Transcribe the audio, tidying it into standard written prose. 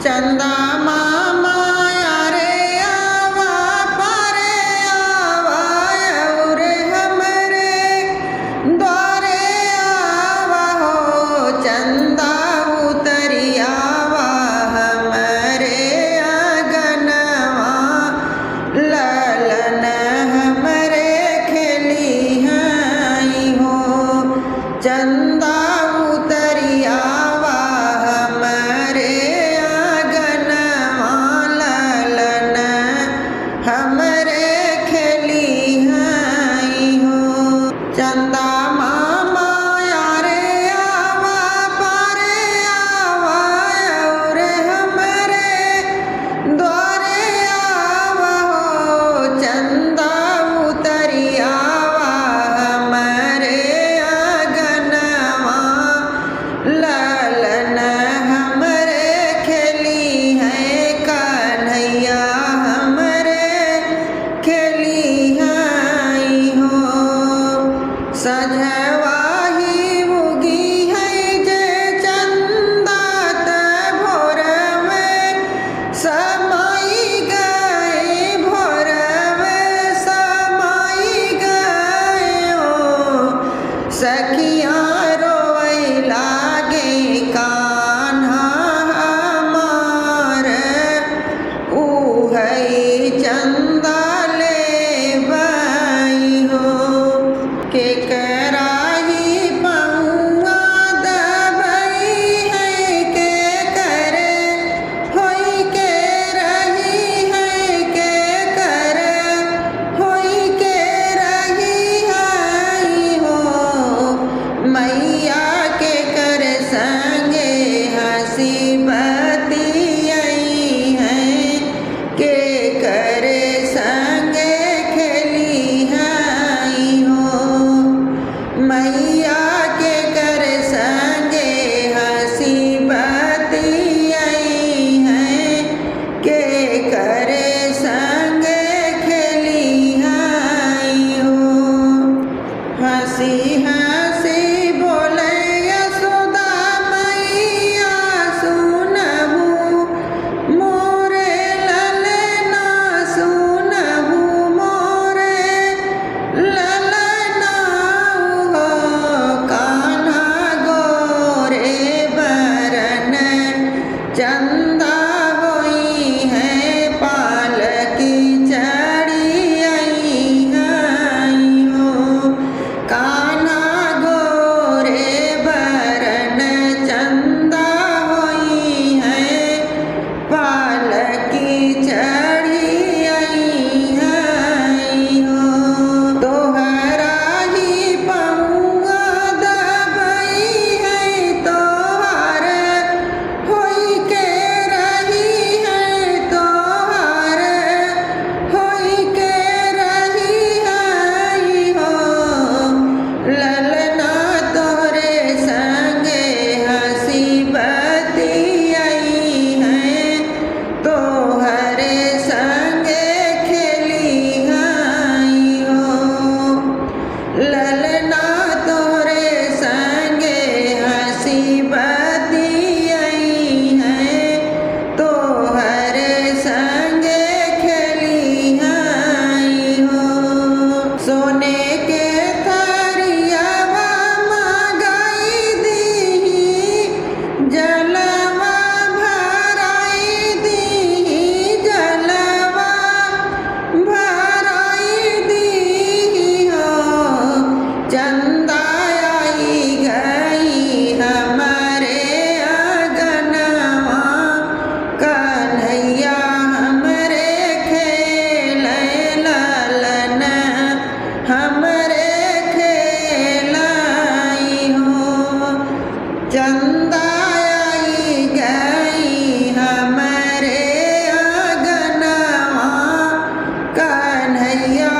चंदा मामा रे आवा पारे आवा रे हमरे द्वारे आवा हो चंदा उतरी आवा हमरे अगनवा ललन हमरे खेली हई हो चंदा उतरी आवा हमरे अगनवा ललन हमरे खेली हई हो चंदा मामा रे आवा पारे आवा रे हमरे द्वारे आवा हो चंदा उतरी आवा हमरे अगनवा ललन हमरे खेली है कन्हैया हमरे खेली हई हो सजवाही उगी है जे चंदा त भोर में समाई गए भोर में समाई गए हो सखियाँ रोए लागे कान्हा हमार ऊ है चंदा ले बई हो के कराही पहुआ दबई है के करे होई के रही है के करे होई के रही हई हो मैया के कर संगे हंसी बतियाई है के करे संगे खेली हई हो मैया के कर संगे हंसी बतियाई है के करे संगे खेली हई हो हंसी हंसी बोले यशोदा मैया सुनहु मोरे ललना सुनहु मोरे ललना हो कान्हा गोरे बरन चंदा होई है पालकी चढ़ी आई हई हो कान्हा गोरे बरन चंदा होई है पालकी चढ़ी आई हई हो तोहरा ही पहुआ दबई है तोहार होई के रही है तोहार होई के रही हई हो ललना तोरे संगे हंसी बतियाई है तोहरे संगे खेली हई हो ललना तोरे संगे हंसी बतियाई है तोहरे संगे खेली हई हो सोने के थरियावा मंगाई दीही जलवा भराई दीही जलवा भराई दीही हो चंदा आई गई हमारे अगनवा कन्हैया हमरे खेल ललन हमरे खेलाई हो चंदा आई गई हमारे अगनवा कन्हैया